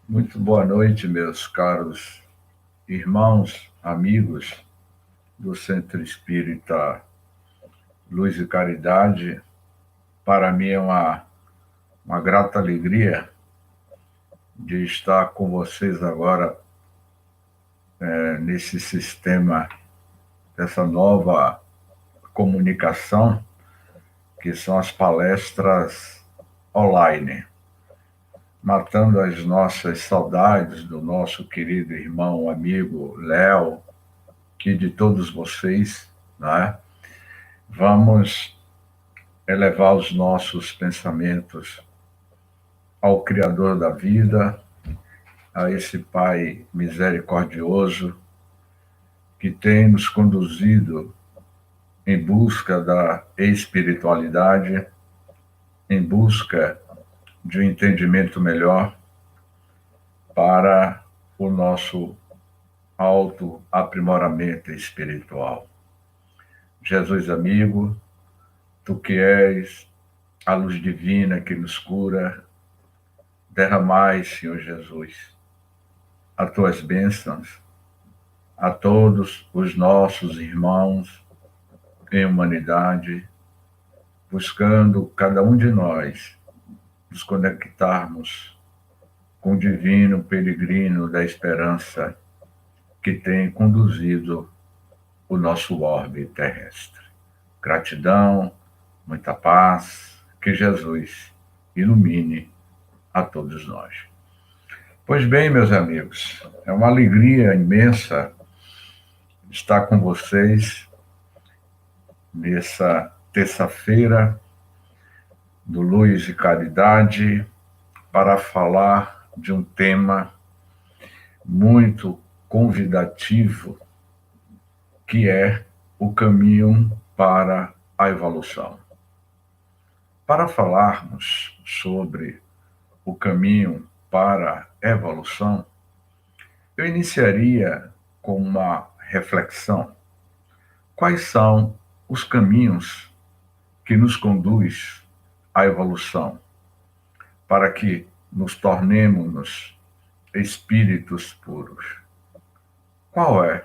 Muito boa noite, meus caros irmãos, amigos do Centro Espírita Luz e Caridade. Para mim é uma grata alegria de estar com vocês agora nesse sistema, dessa nova comunicação, que são as palestras online, matando as nossas saudades do nosso querido irmão, amigo Léo, e de todos vocês, né? Vamos elevar os nossos pensamentos ao Criador da vida, a esse Pai misericordioso que tem nos conduzido em busca da espiritualidade, em busca de um entendimento melhor para o nosso autoaprimoramento espiritual. Jesus amigo, tu que és a luz divina que nos cura, derramai, Senhor Jesus, as tuas bênçãos a todos os nossos irmãos em humanidade, buscando cada um de nós nos conectarmos com o divino peregrino da esperança que tem conduzido o nosso orbe terrestre. Gratidão, muita paz, que Jesus ilumine a todos nós. Pois bem, meus amigos, é uma alegria imensa estar com vocês nessa terça-feira do Luz e Caridade para falar de um tema muito convidativo, que é o caminho para a evolução. Para falarmos sobre o caminho para a evolução, eu iniciaria com uma reflexão. Quais são os caminhos que nos conduz à evolução, para que nos tornemos espíritos puros? Qual é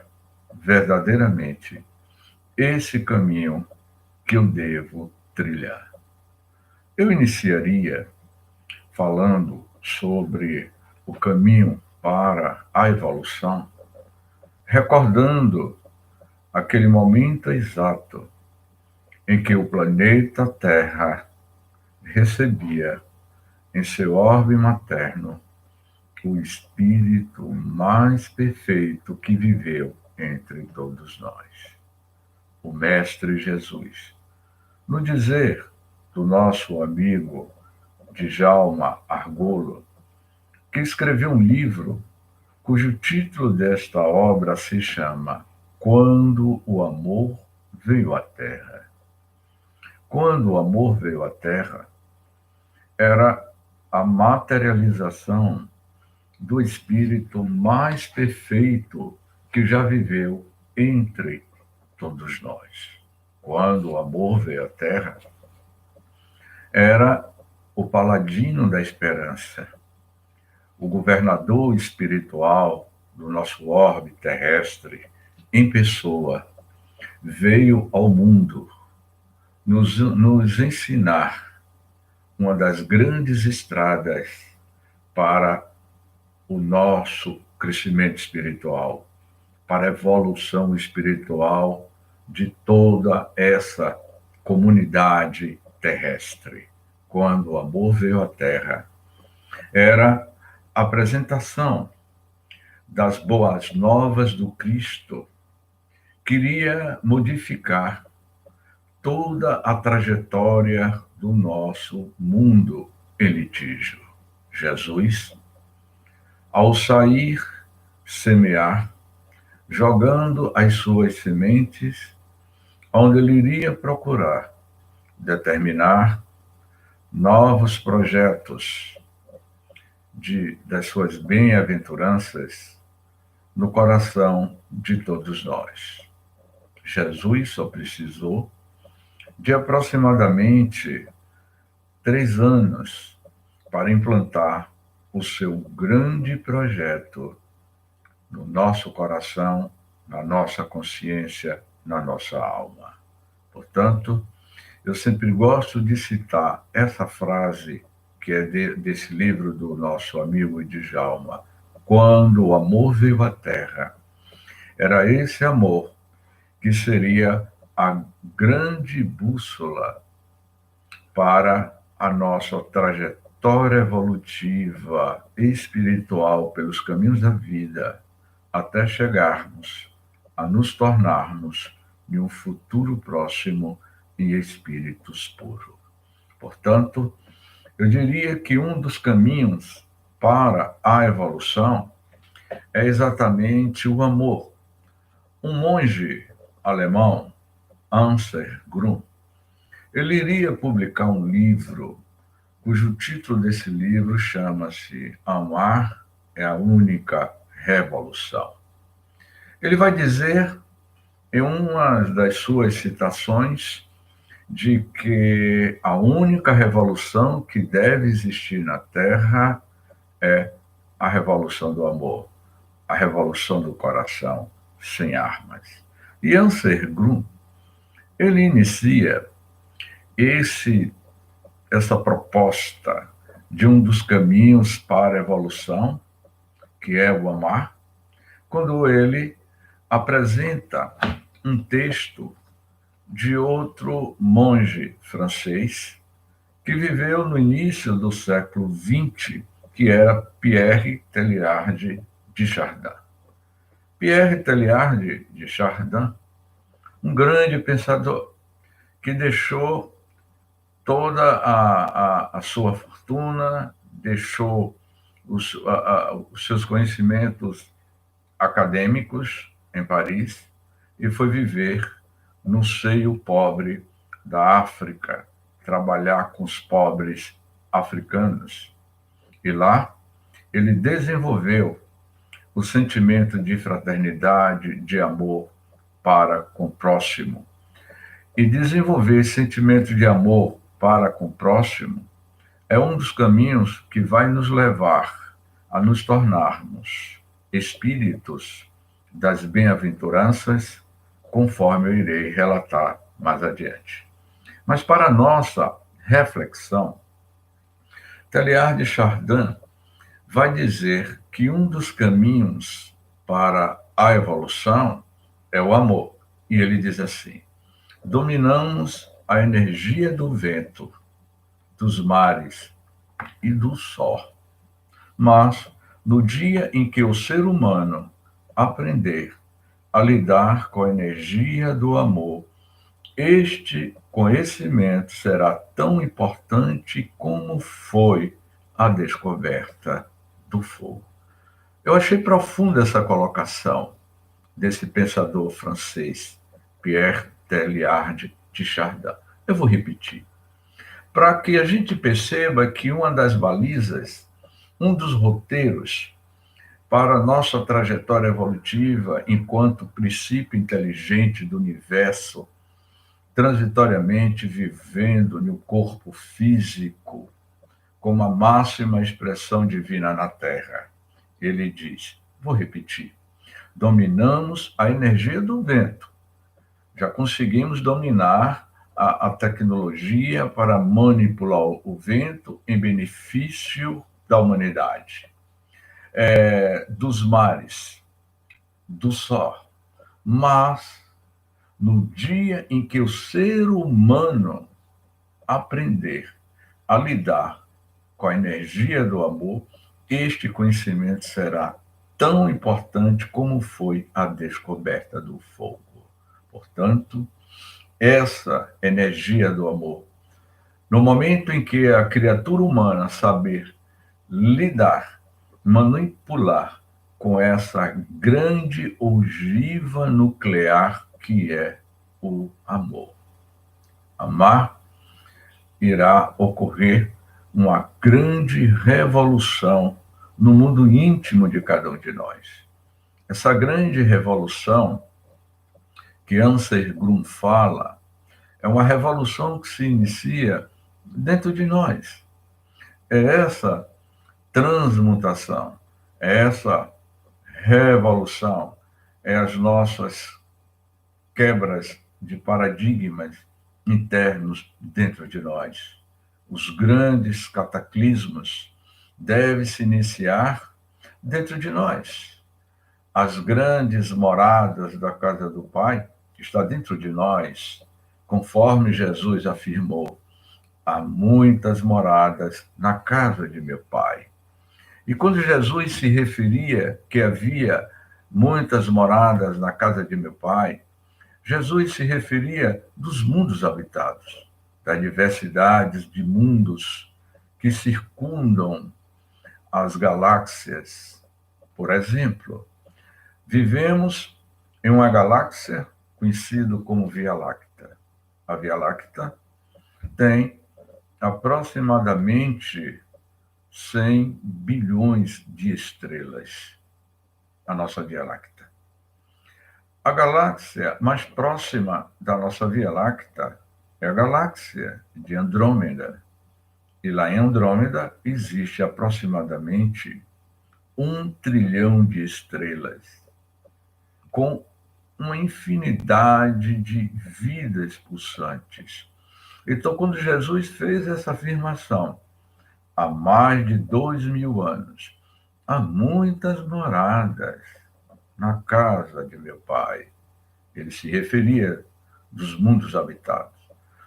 verdadeiramente esse caminho que eu devo trilhar? Eu iniciaria falando sobre o caminho para a evolução, recordando aquele momento exato em que o planeta Terra recebia em seu orbe materno o espírito mais perfeito que viveu entre todos nós, o Mestre Jesus. No dizer do nosso amigo Djalma Argolo, que escreveu um livro cujo título desta obra se chama Quando o Amor Veio à Terra. Quando o amor veio à Terra, era a materialização do espírito mais perfeito que já viveu entre todos nós. Quando o amor veio à Terra, era o paladino da esperança, o governador espiritual do nosso orbe terrestre, em pessoa, veio ao mundo nos ensinar uma das grandes estradas para o nosso crescimento espiritual, para a evolução espiritual de toda essa comunidade terrestre. Quando o amor veio à Terra, era a apresentação das boas novas do Cristo. Queria modificar toda a trajetória do nosso mundo em litígio. Jesus, ao sair, semear, jogando as suas sementes, onde ele iria procurar determinar novos projetos das suas bem-aventuranças no coração de todos nós. Jesus só precisou de aproximadamente 3 anos para implantar o seu grande projeto no nosso coração, na nossa consciência, na nossa alma. Portanto, eu sempre gosto de citar essa frase que é desse livro do nosso amigo Djalma: quando o amor veio à Terra, era esse amor que seria a grande bússola para a nossa trajetória evolutiva espiritual pelos caminhos da vida, até chegarmos a nos tornarmos, em um futuro próximo, em espíritos puros. Portanto, eu diria que um dos caminhos para a evolução é exatamente o amor. Um monge alemão, Anselm Grün, ele iria publicar um livro cujo título desse livro chama-se Amar é a Única Revolução. Ele vai dizer, em uma das suas citações, de que a única revolução que deve existir na Terra é a revolução do amor, a revolução do coração, sem armas. E Anselm Grün, ele inicia essa proposta de um dos caminhos para a evolução, que é o amar, quando ele apresenta um texto de outro monge francês que viveu no início do século XX, que era Pierre Teilhard de Chardin. Pierre Teilhard de Chardin, um grande pensador que deixou toda a sua fortuna, deixou os seus conhecimentos acadêmicos em Paris e foi viver no seio pobre da África, trabalhar com os pobres africanos. E lá ele desenvolveu o sentimento de fraternidade, de amor para com o próximo. E desenvolver esse sentimento de amor para com o próximo é um dos caminhos que vai nos levar a nos tornarmos espíritos das bem-aventuranças, conforme eu irei relatar mais adiante. Mas para a nossa reflexão, Teilhard de Chardin vai dizer que um dos caminhos para a evolução é o amor. E ele diz assim: dominamos a energia do vento, dos mares e do sol. Mas, no dia em que o ser humano aprender a lidar com a energia do amor, este conhecimento será tão importante como foi a descoberta do fogo. Eu achei profunda essa colocação desse pensador francês, Pierre Teilhard de Chardin. Eu vou repetir, para que a gente perceba que uma das balizas, um dos roteiros para a nossa trajetória evolutiva enquanto princípio inteligente do universo, transitoriamente vivendo no corpo físico, como a máxima expressão divina na Terra. Ele diz, vou repetir, dominamos a energia do vento. Já conseguimos dominar a tecnologia para manipular o vento em benefício da humanidade. Dos mares, do sol. Mas, no dia em que o ser humano aprender a lidar com a energia do amor, este conhecimento será tão importante como foi a descoberta do fogo. Portanto, essa energia do amor, no momento em que a criatura humana saber lidar, manipular com essa grande ogiva nuclear que é o amor. Amar, irá ocorrer uma grande revolução no mundo íntimo de cada um de nós. Essa grande revolução que Anselm Grün fala é uma revolução que se inicia dentro de nós. É essa transmutação, é essa revolução, é as nossas quebras de paradigmas internos dentro de nós. Os grandes cataclismos devem se iniciar dentro de nós. As grandes moradas da casa do Pai está dentro de nós, conforme Jesus afirmou: há muitas moradas na casa de meu Pai. E quando Jesus se referia que havia muitas moradas na casa de meu Pai, Jesus se referia dos mundos habitados, das diversidades de mundos que circundam as galáxias. Por exemplo, vivemos em uma galáxia conhecida como Via Láctea. A Via Láctea tem aproximadamente 100 bilhões de estrelas, a nossa Via Láctea. A galáxia mais próxima da nossa Via Láctea é a galáxia de Andrômeda. E lá em Andrômeda existe aproximadamente 1 trilhão de estrelas, com uma infinidade de vidas pulsantes. Então, quando Jesus fez essa afirmação, há mais de 2000 anos, há muitas moradas na casa de meu Pai. Ele se referia dos mundos habitados.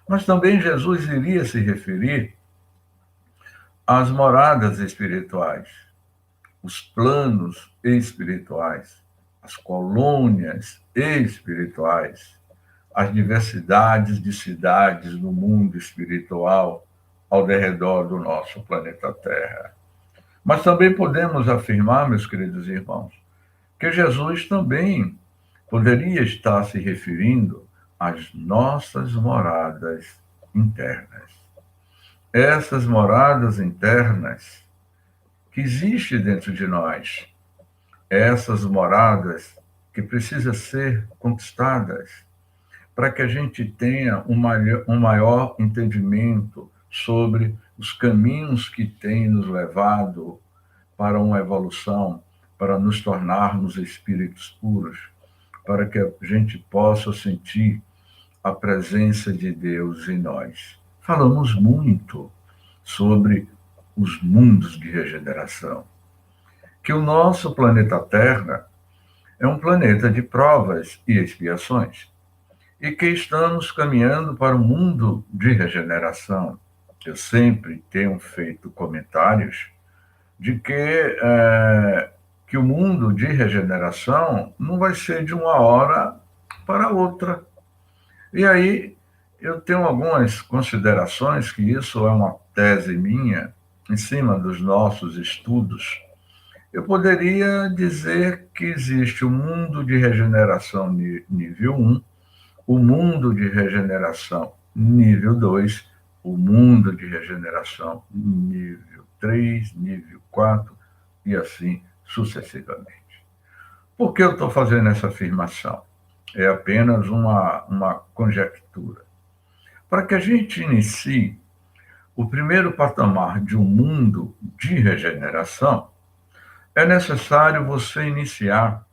Mas também Jesus iria se referir às moradas espirituais, os planos espirituais, as colônias espirituais, as diversidades de cidades no mundo espiritual ao redor do nosso planeta Terra. Mas também podemos afirmar, meus queridos irmãos, que Jesus também poderia estar se referindo às nossas moradas internas. Essas moradas internas que existem dentro de nós, essas moradas que precisam ser conquistadas para que a gente tenha um maior entendimento sobre os caminhos que têm nos levado para uma evolução, para nos tornarmos espíritos puros, para que a gente possa sentir a presença de Deus em nós. Falamos muito sobre os mundos de regeneração, que o nosso planeta Terra é um planeta de provas e expiações, e que estamos caminhando para um mundo de regeneração. Eu sempre tenho feito comentários de que o mundo de regeneração não vai ser de uma hora para outra. E aí eu tenho algumas considerações, que isso é uma tese minha, em cima dos nossos estudos. Eu poderia dizer que existe o mundo de regeneração nível 1, o mundo de regeneração nível 2, o mundo de regeneração nível 3, nível 4, e assim sucessivamente. Por que eu estou fazendo essa afirmação? É apenas uma conjectura. Para que a gente inicie o primeiro patamar de um mundo de regeneração, é necessário você iniciar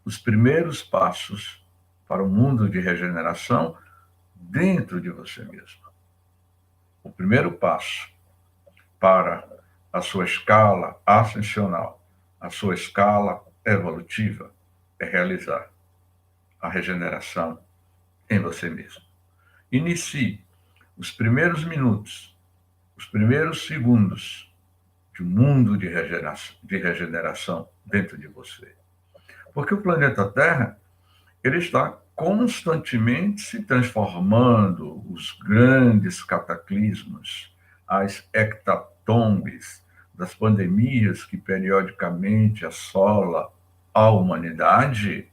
os primeiros passos para o mundo de regeneração dentro de você mesmo. O primeiro passo para a sua escala ascensional, a sua escala evolutiva, é realizar a regeneração em você mesmo. Inicie os primeiros minutos, os primeiros segundos de um mundo de regeneração dentro de você. Porque o planeta Terra, ele está constantemente se transformando, os grandes cataclismos, as hecatombes das pandemias que periodicamente assola a humanidade,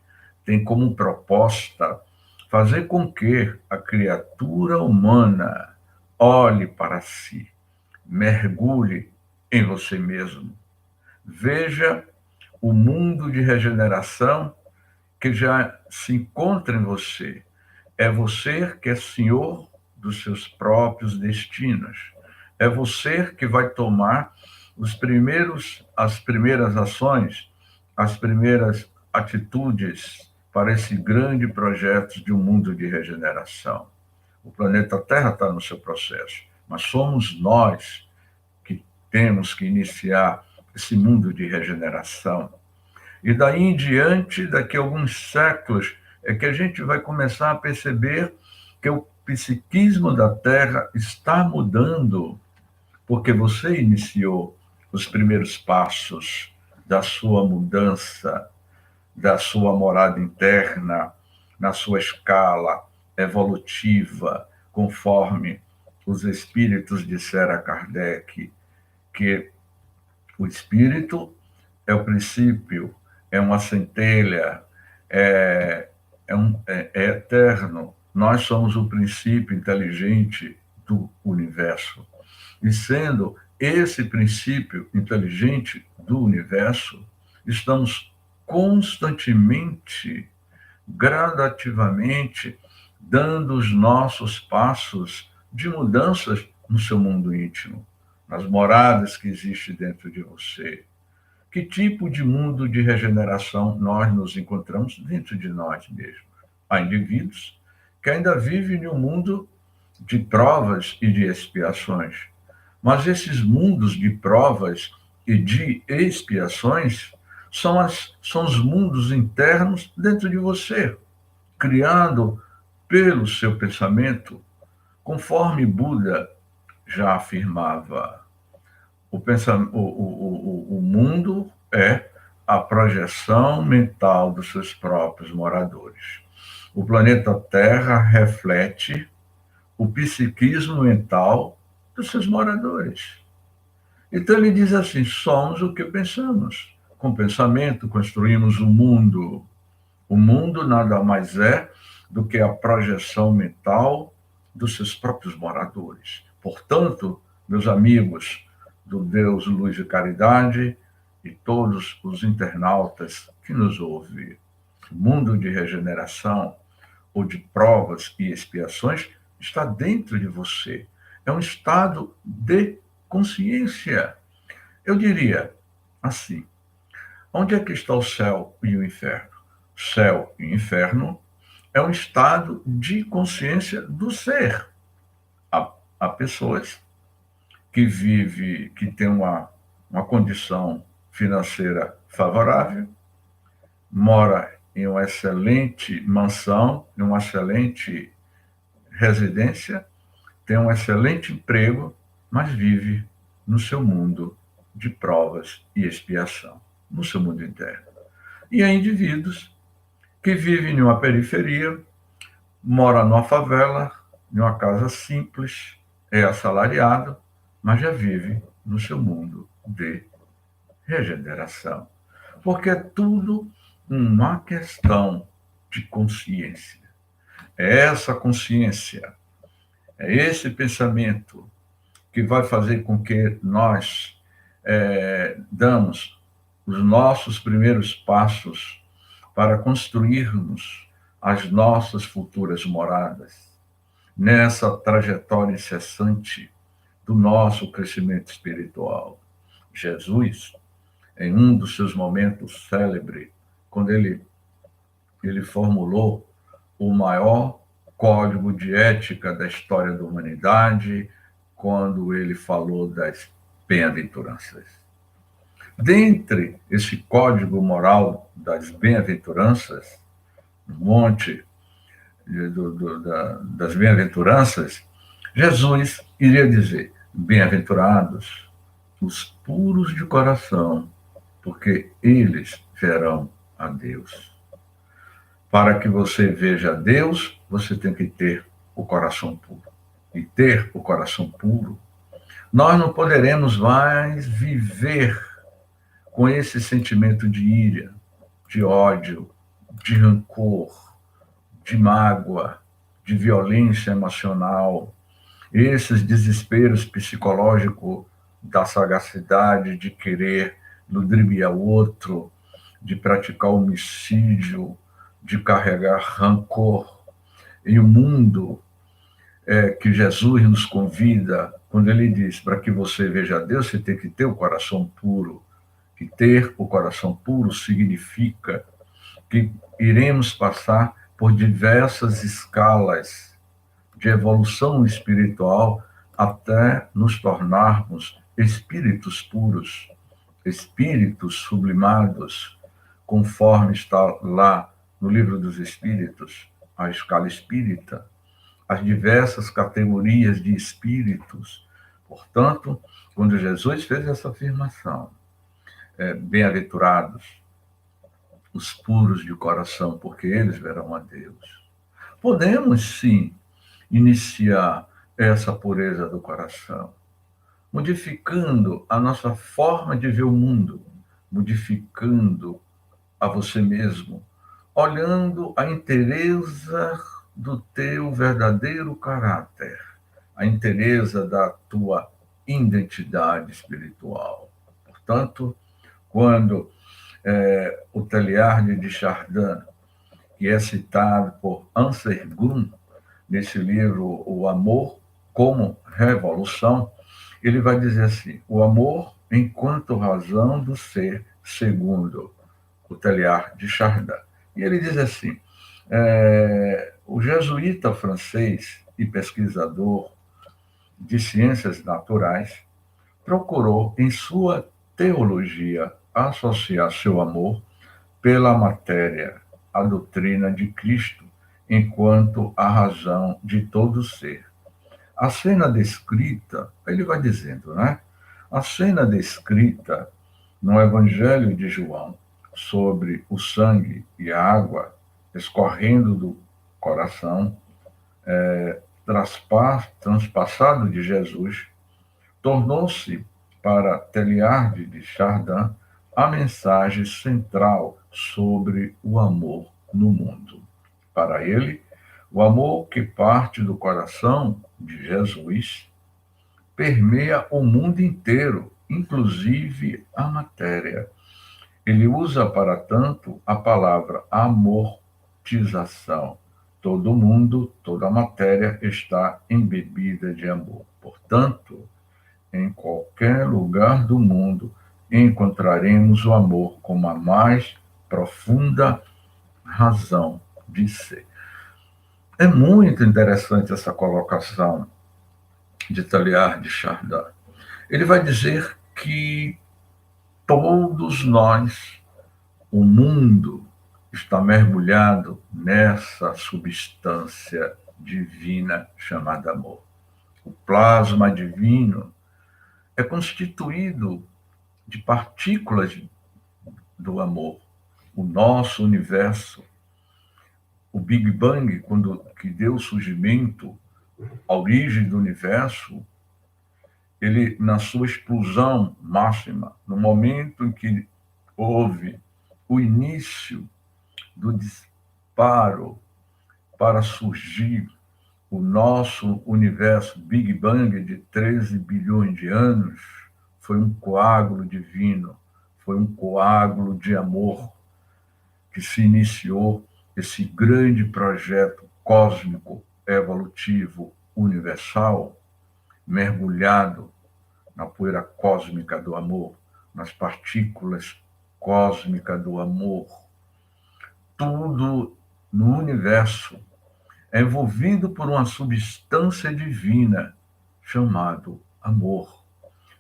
tem como proposta fazer com que a criatura humana olhe para si, mergulhe em você mesmo, veja o mundo de regeneração que já se encontra em você. É você que é senhor dos seus próprios destinos. É você que vai tomar as primeiras ações, as primeiras atitudes para esse grande projeto de um mundo de regeneração. O planeta Terra está no seu processo, mas somos nós que temos que iniciar esse mundo de regeneração. E daí em diante, daqui a alguns séculos, é que a gente vai começar a perceber que o psiquismo da Terra está mudando, porque você iniciou os primeiros passos da sua mudança, da sua morada interna, na sua escala evolutiva, conforme os espíritos disseram a Kardec, que o espírito é o princípio, é uma centelha, é eterno. Nós somos o princípio inteligente do universo. E sendo esse princípio inteligente do universo, estamos constantemente, gradativamente, dando os nossos passos de mudanças no seu mundo íntimo, nas moradas que existem dentro de você. Que tipo de mundo de regeneração nós nos encontramos dentro de nós mesmos? Há indivíduos que ainda vivem em um mundo de provas e de expiações. Mas esses mundos de provas e de expiações são os mundos internos dentro de você, criado pelo seu pensamento, conforme Buda já afirmava. O mundo é a projeção mental dos seus próprios moradores. O planeta Terra reflete o psiquismo mental dos seus moradores. Então ele diz assim: somos o que pensamos. Com pensamento construímos o mundo. O mundo nada mais é do que a projeção mental dos seus próprios moradores. Portanto, meus amigos do Deus Luz e Caridade e todos os internautas que nos ouvem, o mundo de regeneração ou de provas e expiações está dentro de você. É um estado de consciência. Eu diria assim: onde é que está o céu e o inferno? Céu e inferno é um estado de consciência do ser. Há pessoas que têm uma condição financeira favorável, mora em uma excelente mansão, em uma excelente residência, tem um excelente emprego, mas vive no seu mundo de provas e expiação, no seu mundo interno. E há indivíduos que vivem em uma periferia, mora numa favela, em uma casa simples, é assalariado, mas já vive no seu mundo de regeneração. Porque é tudo uma questão de consciência. É essa consciência, é esse pensamento que vai fazer com que nós damos os nossos primeiros passos para construirmos as nossas futuras moradas, nessa trajetória incessante do nosso crescimento espiritual. Jesus, em um dos seus momentos célebres, quando ele formulou o maior código de ética da história da humanidade, quando ele falou das bem-aventuranças. Dentre esse código moral das bem-aventuranças, no monte das bem-aventuranças, Jesus iria dizer: bem-aventurados os puros de coração, porque eles verão a Deus. Para que você veja a Deus, você tem que ter o coração puro. E ter o coração puro, nós não poderemos mais viver com esse sentimento de ira, de ódio, de rancor, de mágoa, de violência emocional, esses desesperos psicológicos da sagacidade de querer ludibriar o outro, de praticar homicídio, de carregar rancor. Em um mundo que Jesus nos convida quando ele diz, para que você veja Deus, você tem que ter o coração puro. Que ter o coração puro significa que iremos passar por diversas escalas de evolução espiritual até nos tornarmos espíritos puros, espíritos sublimados, conforme está lá no Livro dos Espíritos, a escala espírita, as diversas categorias de espíritos. Portanto, quando Jesus fez essa afirmação, bem-aventurados os puros de coração, porque eles verão a Deus. Podemos, sim, iniciar essa pureza do coração, modificando a nossa forma de ver o mundo, modificando a você mesmo, olhando a inteireza do teu verdadeiro caráter, a inteireza da tua identidade espiritual. Portanto, quando o Teilhard de Chardin, que é citado por Ansel Grun, nesse livro O Amor como Revolução, ele vai dizer assim, o amor enquanto razão do ser, segundo o Teilhard de Chardin. E ele diz assim, o jesuíta francês e pesquisador de ciências naturais procurou, em sua teologia, associar seu amor pela matéria, a doutrina de Cristo, enquanto a razão de todo ser. A cena descrita, ele vai dizendo, né? A cena descrita no Evangelho de João sobre o sangue e a água escorrendo do coração, transpassado de Jesus, tornou-se, para Teilhard de Chardin, a mensagem central sobre o amor no mundo. Para ele, o amor que parte do coração de Jesus permeia o mundo inteiro, inclusive a matéria. Ele usa, para tanto, a palavra amortização. Todo mundo, toda a matéria está embebida de amor. Portanto, em qualquer lugar do mundo, encontraremos o amor como a mais profunda razão de ser. É muito interessante essa colocação de Teilhard de Chardin. Ele vai dizer que todos nós, o mundo, está mergulhado nessa substância divina chamada amor. O plasma divino é constituído de partículas do amor. O nosso universo, o Big Bang, quando que deu o surgimento, a origem do universo, ele, na sua explosão máxima, no momento em que houve o início do disparo para surgir o nosso universo Big Bang de 13 bilhões de anos, foi um coágulo divino, foi um coágulo de amor que se iniciou esse grande projeto cósmico, evolutivo, universal, mergulhado na poeira cósmica do amor, nas partículas cósmicas do amor. Tudo no universo é envolvido por uma substância divina chamado amor.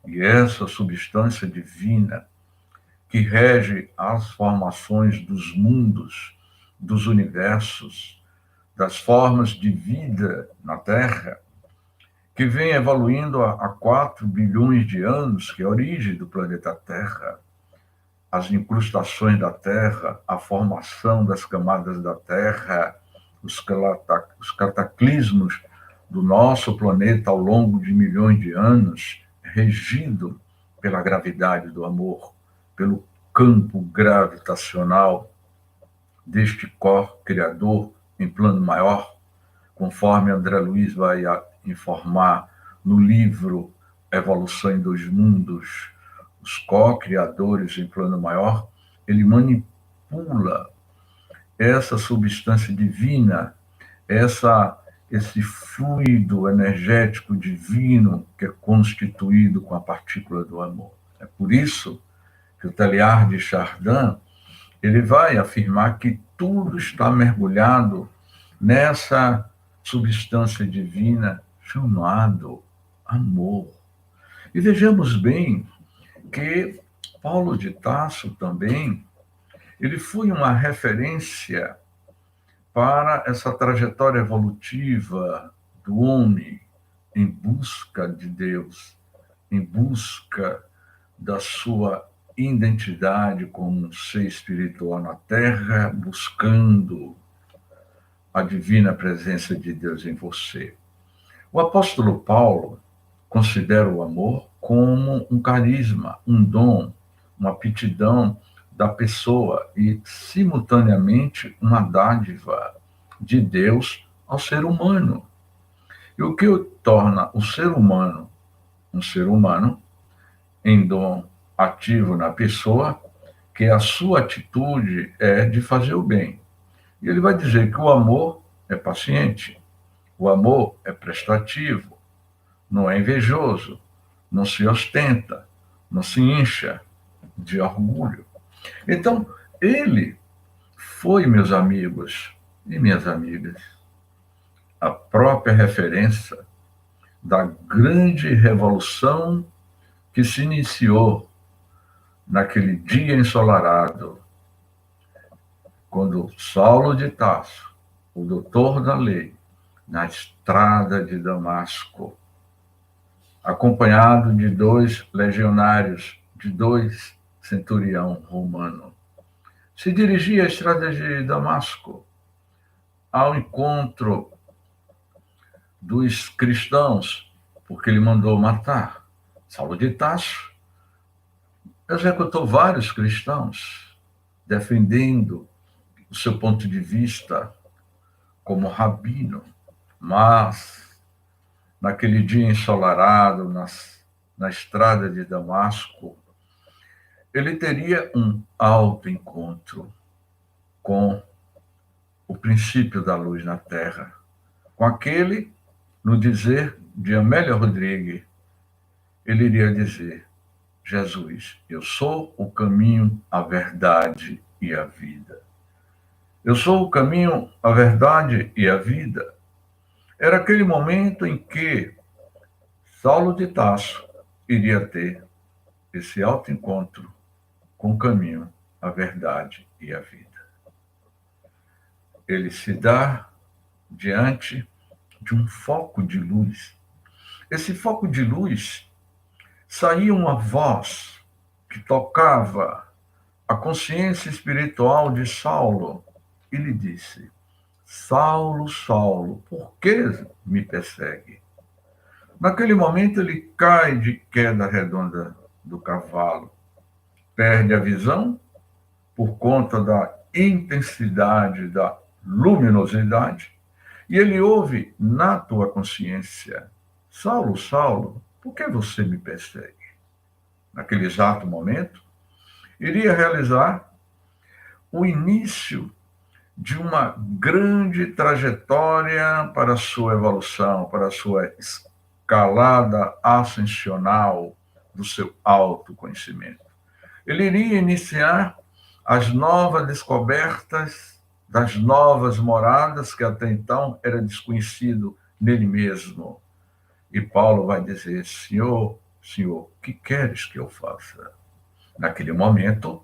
E essa substância divina que rege as formações dos mundos, dos universos, das formas de vida na Terra, que vem evoluindo há 4 bilhões de anos, que é a origem do planeta Terra, as incrustações da Terra, a formação das camadas da Terra, os cataclismos do nosso planeta ao longo de milhões de anos, regido pela gravidade do amor, pelo campo gravitacional deste corpo criador em plano maior, conforme André Luiz vai informar no livro Evolução em Dois Mundos, os co-criadores em plano maior, ele manipula essa substância divina, essa esse fluido energético divino que é constituído com a partícula do amor. É por isso que o Teilhard de Chardin ele vai afirmar que tudo está mergulhado nessa substância divina chamado amor. E vejamos bem que Paulo de Tarso também, ele foi uma referência para essa trajetória evolutiva do homem em busca de Deus, em busca da sua identidade como um ser espiritual na Terra, buscando a divina presença de Deus em você. O apóstolo Paulo considera o amor como um carisma, um dom, uma aptidão da pessoa e, simultaneamente, uma dádiva de Deus ao ser humano. E o que torna o ser humano um ser humano em dom ativo na pessoa, que a sua atitude é de fazer o bem. E ele vai dizer que o amor é paciente, o amor é prestativo, não é invejoso, não se ostenta, não se incha de orgulho. Então, ele foi, meus amigos e minhas amigas, a própria referência da grande revolução que se iniciou naquele dia ensolarado, quando Saulo de Tarso, o doutor da lei, na estrada de Damasco, acompanhado de 2 legionários, de 2 centurião romano, se dirigia à estrada de Damasco, ao encontro dos cristãos, porque ele mandou matar. Saulo de Tarso executou vários cristãos, defendendo o seu ponto de vista como rabino, mas naquele dia ensolarado, na estrada de Damasco, ele teria um alto encontro com o princípio da luz na terra, com aquele, no dizer de Amélia Rodrigues, ele iria dizer: Jesus, eu sou o caminho, a verdade e a vida. Eu sou o caminho, a verdade e a vida. Era aquele momento em que Saulo de Tarso iria ter esse alto encontro com o caminho, a verdade e a vida. Ele se dá diante de um foco de luz. Esse foco de luz saía uma voz que tocava a consciência espiritual de Saulo e lhe disse: Saulo, Saulo, por que me persegue? Naquele momento ele cai de queda redonda do cavalo, perde a visão por conta da intensidade, da luminosidade, e ele ouve na tua consciência: Saulo, Saulo, por que você me persegue? Naquele exato momento, iria realizar o início de uma grande trajetória para a sua evolução, para a sua escalada ascensional do seu autoconhecimento. Ele iria iniciar as novas descobertas das novas moradas que até então era desconhecido nele mesmo. E Paulo vai dizer: Senhor, Senhor, que queres que eu faça? Naquele momento,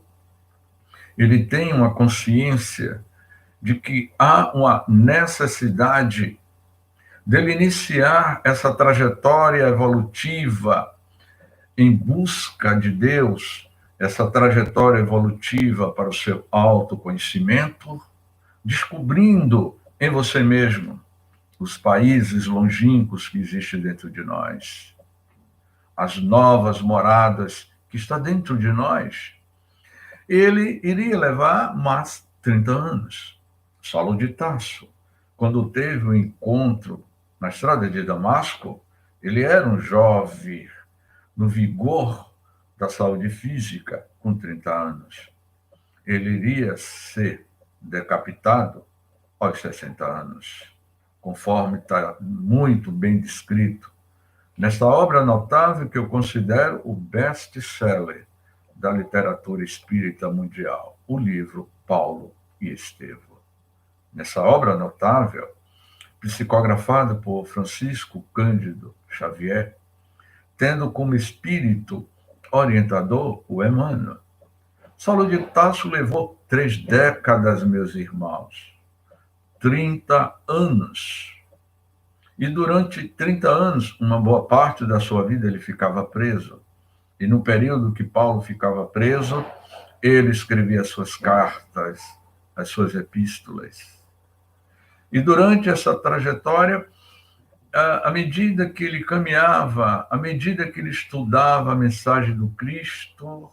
ele tem uma consciência de que há uma necessidade dele iniciar essa trajetória evolutiva em busca de Deus, essa trajetória evolutiva para o seu autoconhecimento, descobrindo em você mesmo os países longínquos que existem dentro de nós, as novas moradas que está dentro de nós. Ele iria levar mais 30 anos. Saulo de Tarso, quando teve o encontro na estrada de Damasco, ele era um jovem no vigor da saúde física, com 30 anos. Ele iria ser decapitado aos 60 anos. conforme está muito bem descrito nesta obra notável que eu considero o best-seller da literatura espírita mundial, o livro Paulo e Estevão. Nessa obra notável, psicografada por Francisco Cândido Xavier, tendo como espírito orientador o Emmanuel. Saulo de Tarso levou 3 décadas, meus irmãos, 30 anos. E durante 30 anos, uma boa parte da sua vida ele ficava preso. E no período que Paulo ficava preso, ele escrevia as suas cartas, as suas epístolas. E durante essa trajetória, à medida que ele caminhava, à medida que ele estudava a mensagem do Cristo,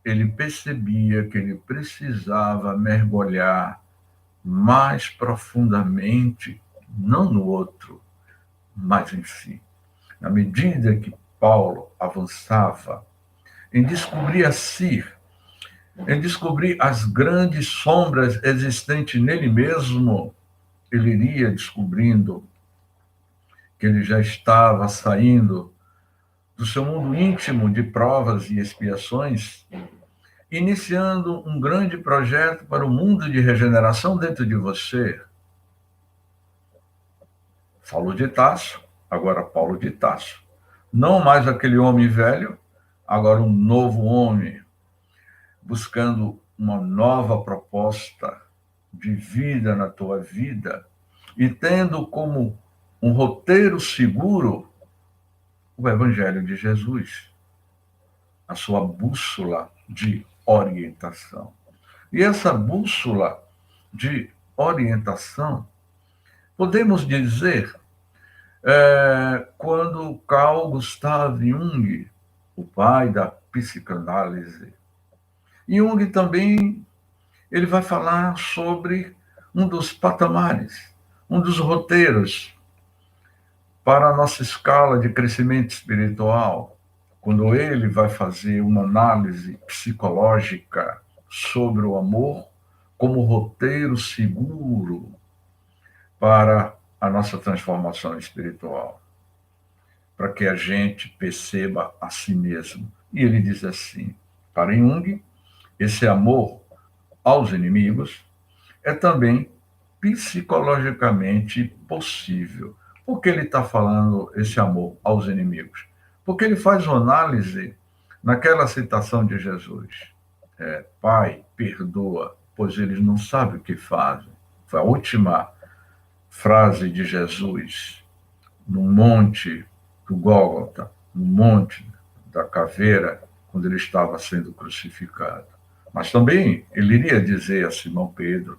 ele percebia que ele precisava mergulhar mais profundamente, não no outro, mas em si. Na medida que Paulo avançava em descobrir a si, em descobrir as grandes sombras existentes nele mesmo, ele iria descobrindo que ele já estava saindo do seu mundo íntimo de provas e expiações, iniciando um grande projeto para o mundo de regeneração dentro de você. Saulo de Tarso, agora Paulo de Tarso. Não mais aquele homem velho, agora um novo homem, buscando uma nova proposta de vida na tua vida e tendo como um roteiro seguro o Evangelho de Jesus, a sua bússola de orientação. E essa bússola de orientação, podemos dizer, quando Carl Gustav Jung, o pai da psicanálise, Jung também ele vai falar sobre um dos patamares, um dos roteiros para a nossa escala de crescimento espiritual, quando ele vai fazer uma análise psicológica sobre o amor como roteiro seguro para a nossa transformação espiritual, para que a gente perceba a si mesmo. E ele diz assim, para Jung, esse amor aos inimigos é também psicologicamente possível. Por que ele está falando esse amor aos inimigos? Porque ele faz uma análise naquela citação de Jesus. Pai, perdoa, pois eles não sabem o que fazem. Foi a última frase de Jesus no monte do Gólgota, no monte da caveira, quando ele estava sendo crucificado. Mas também ele iria dizer a Simão Pedro,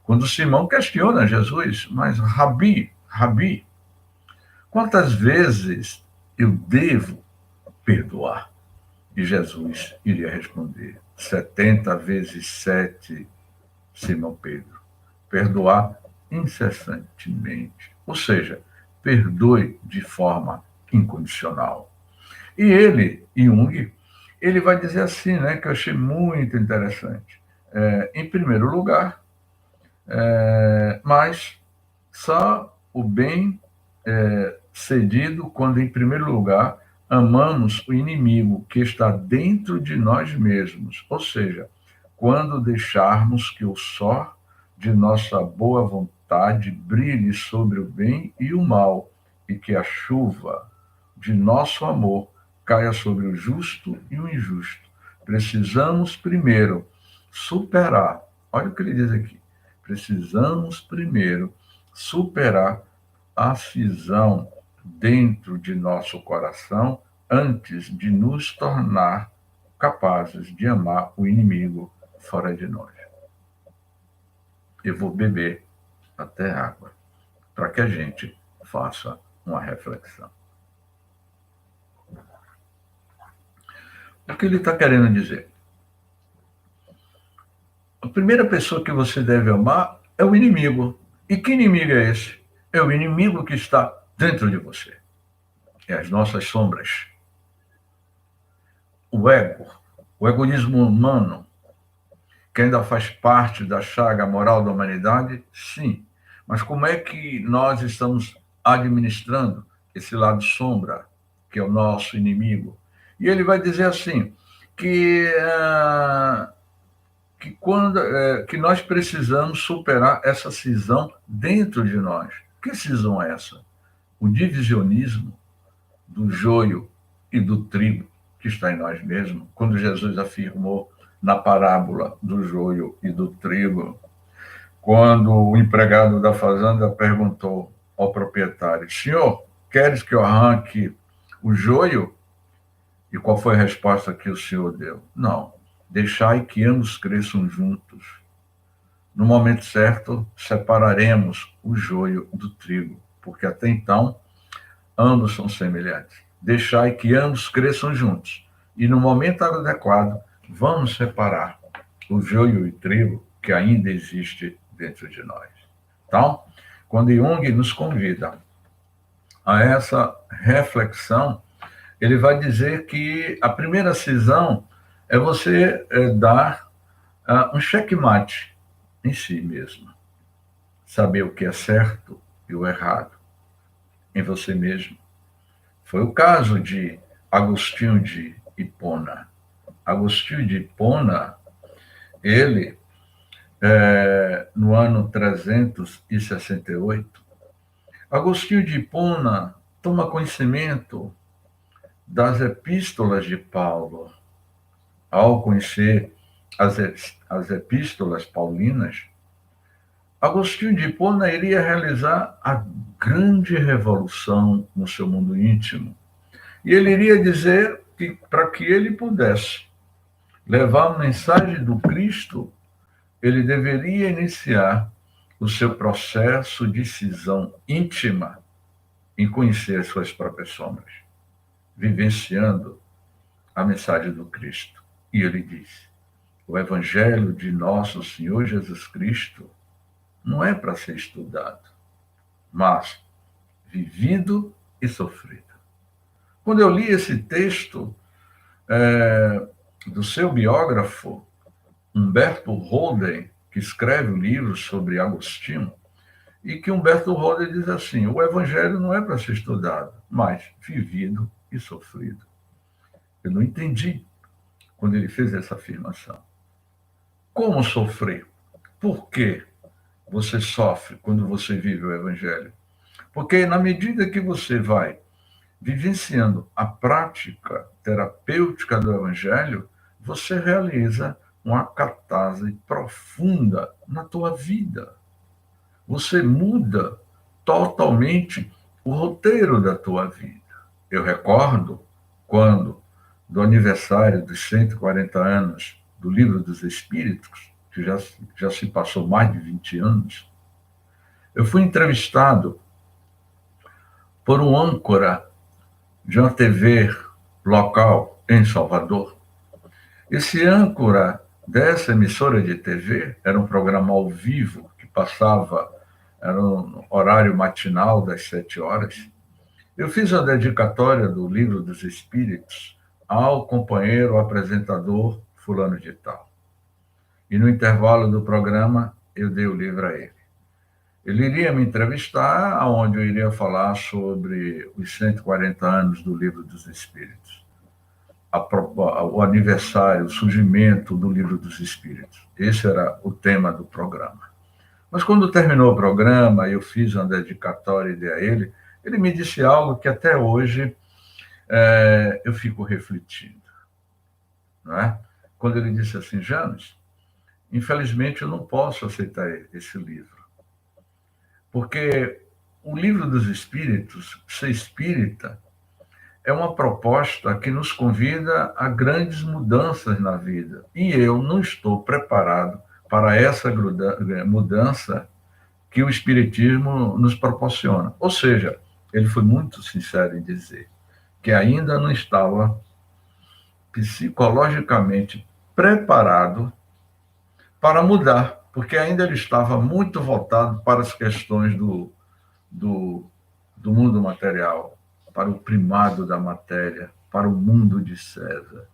quando Simão questiona Jesus, mas Rabi, quantas vezes eu devo perdoar? E Jesus iria responder, 70 vezes 7, Simão Pedro. Perdoar incessantemente. Ou seja, perdoe de forma incondicional. E ele, Jung, ele vai dizer assim, né, que eu achei muito interessante. Em primeiro lugar, mas só o bem cedido quando, em primeiro lugar, amamos o inimigo que está dentro de nós mesmos, ou seja, quando deixarmos que o sol de nossa boa vontade brilhe sobre o bem e o mal, e que a chuva de nosso amor caia sobre o justo e o injusto. Precisamos primeiro superar, olha o que ele diz aqui, precisamos primeiro superar a cisão dentro de nosso coração antes de nos tornar capazes de amar o inimigo fora de nós. Eu vou beber até água, para que a gente faça uma reflexão. O que ele está querendo dizer? A primeira pessoa que você deve amar é o inimigo. E que inimigo é esse? É o inimigo que está dentro de você. É as nossas sombras. O ego, o egoísmo humano, que ainda faz parte da chaga moral da humanidade, sim, Mas como é que nós estamos administrando esse lado sombra, que é o nosso inimigo? E ele vai dizer assim, que, que nós precisamos superar essa cisão dentro de nós. Que cisão é essa? O divisionismo do joio e do trigo que está em nós mesmos, quando Jesus afirmou na parábola do joio e do trigo, quando o empregado da fazenda perguntou ao proprietário: Senhor, queres que eu arranque o joio? E qual foi a resposta que o senhor deu? Não, deixai que ambos cresçam juntos. No momento certo, separaremos o joio do trigo, porque até então ambos são semelhantes. Deixai que ambos cresçam juntos. E no momento adequado, vamos separar o joio e o trigo que ainda existe dentro de nós. Então, quando Jung nos convida a essa reflexão, ele vai dizer que a primeira cisão é você dar um checkmate em si mesmo. Saber o que é certo e o errado em você mesmo. Foi o caso de Agostinho de Hipona. Agostinho de Hipona, ele, no ano 368, Agostinho de Hipona toma conhecimento das epístolas de Paulo. Ao conhecer as epístolas paulinas, Agostinho de Hipona iria realizar a grande revolução no seu mundo íntimo. E ele iria dizer que, para que ele pudesse levar a mensagem do Cristo, ele deveria iniciar o seu processo de cisão íntima em conhecer as suas próprias sombras, vivenciando a mensagem do Cristo. E ele diz: o Evangelho de nosso Senhor Jesus Cristo não é para ser estudado, mas vivido e sofrido. Quando eu li esse texto do seu biógrafo, Humberto Holden, que escreve o livro sobre Agostinho, e que Humberto Holden diz assim: o Evangelho não é para ser estudado, mas vivido e sofrido. Eu não entendi quando ele fez essa afirmação. Como sofrer? Por que você sofre quando você vive o Evangelho? Porque na medida que você vai vivenciando a prática terapêutica do Evangelho, você realiza uma catarse profunda na tua vida. Você muda totalmente o roteiro da tua vida. Eu recordo quando, do aniversário dos 140 anos do Livro dos Espíritos, que já se passou mais de 20 anos, eu fui entrevistado por um âncora de uma TV local em Salvador. Esse âncora dessa emissora de TV era um programa ao vivo que passava, era um horário matinal das 7 horas. Eu fiz a dedicatória do Livro dos Espíritos ao companheiro apresentador fulano de tal. E no intervalo do programa, eu dei o livro a ele. Ele iria me entrevistar, onde eu iria falar sobre os 140 anos do Livro dos Espíritos, o aniversário, o surgimento do Livro dos Espíritos. Esse era o tema do programa. Mas quando terminou o programa, eu fiz uma dedicatória e dei a ele, ele me disse algo que até hoje eu fico refletindo. Não é? Quando ele disse assim: James, infelizmente eu não posso aceitar esse livro, porque o Livro dos Espíritos, ser espírita, é uma proposta que nos convida a grandes mudanças na vida. E eu não estou preparado para essa mudança que o Espiritismo nos proporciona. Ou seja, ele foi muito sincero em dizer que ainda não estava psicologicamente preparado para mudar, porque ainda ele estava muito voltado para as questões do mundo material, para o primado da matéria, para o mundo de César.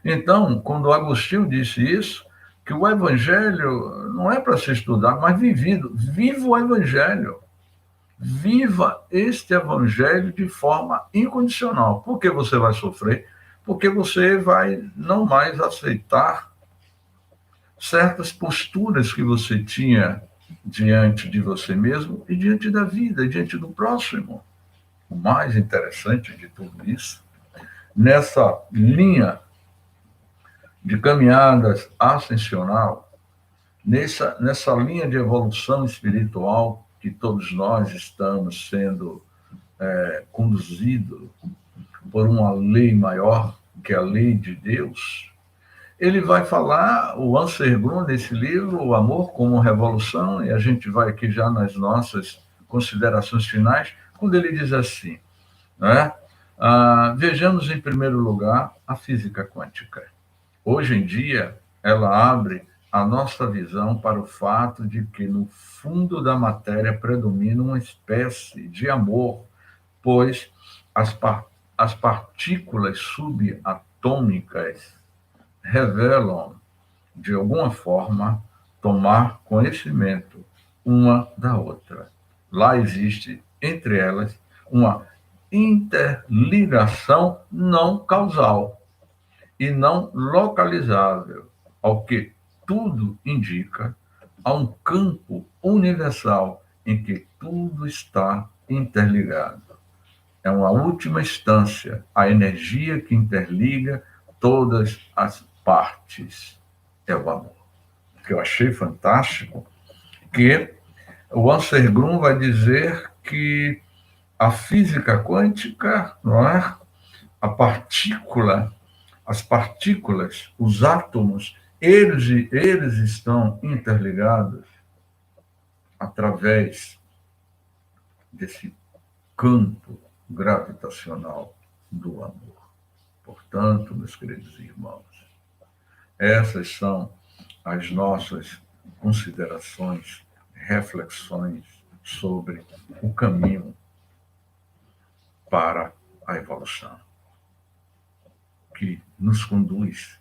Então, quando Agostinho disse isso, que o Evangelho não é para se estudar, mas vivido. Viva o Evangelho. Viva este Evangelho de forma incondicional. Por que você vai sofrer? Porque você vai não mais aceitar certas posturas que você tinha diante de você mesmo e diante da vida, diante do próximo. O mais interessante de tudo isso, nessa linha de caminhadas ascensional, nessa linha de evolução espiritual que todos nós estamos sendo conduzidos por uma lei maior, que é a lei de Deus, ele vai falar, o Anselm Grun, nesse livro, O Amor como Revolução, e a gente vai aqui já nas nossas considerações finais, quando ele diz assim, né? Vejamos em primeiro lugar a física quântica. Hoje em dia, ela abre a nossa visão para o fato de que no fundo da matéria predomina uma espécie de amor, pois as partículas subatômicas revelam, de alguma forma, tomar conhecimento uma da outra. Lá existe, entre elas, uma interligação não causal e não localizável, ao que tudo indica, a um campo universal em que tudo está interligado. É uma última instância, a energia que interliga todas as partes. É o amor. O que eu achei fantástico, que o Anselm Grun vai dizer que a física quântica, não é? A partícula, as partículas, os átomos, eles estão interligados através desse campo gravitacional do amor. Portanto, meus queridos irmãos, essas são as nossas considerações, reflexões sobre o caminho para a evolução, que nos conduz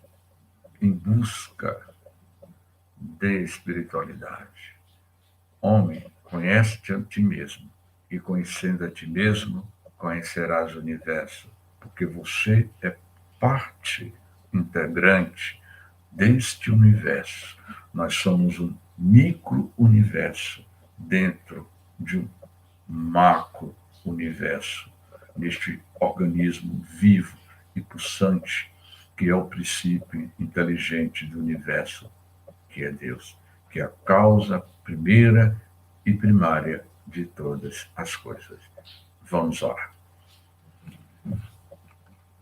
em busca de espiritualidade. Homem, conhece-te a ti mesmo, e conhecendo a ti mesmo, conhecerás o universo, porque você é parte integrante deste universo. Nós somos um micro-universo dentro de um macro-universo, neste organismo vivo e pulsante, que é o princípio inteligente do universo, que é Deus, que é a causa primeira e primária de todas as coisas. Vamos orar.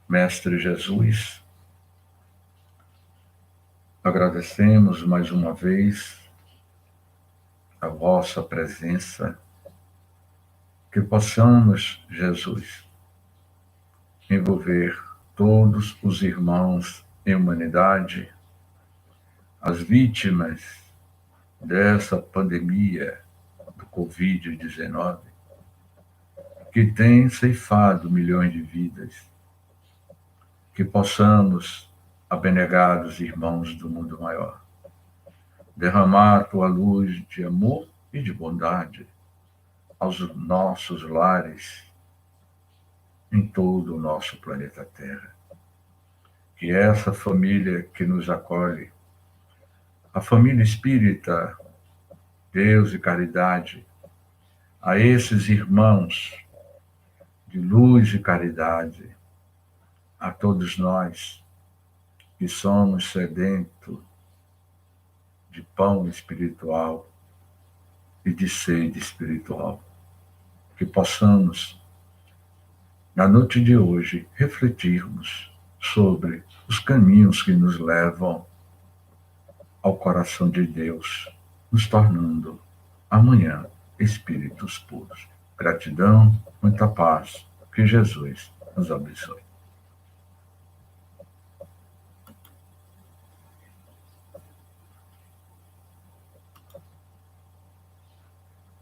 Mestre Jesus, agradecemos mais uma vez a vossa presença, que possamos, Jesus, envolver todos os irmãos em humanidade, as vítimas dessa pandemia do Covid-19, que tem ceifado milhões de vidas, que possamos, abnegados irmãos do mundo maior, derramar a tua luz de amor e de bondade aos nossos lares, em todo o nosso planeta Terra. Que essa família que nos acolhe, a família espírita, Deus e caridade, a esses irmãos de luz e caridade, a todos nós que somos sedentos de pão espiritual e de sede espiritual, que possamos, na noite de hoje, refletirmos sobre os caminhos que nos levam ao coração de Deus, nos tornando amanhã espíritos puros. Gratidão, muita paz, que Jesus nos abençoe.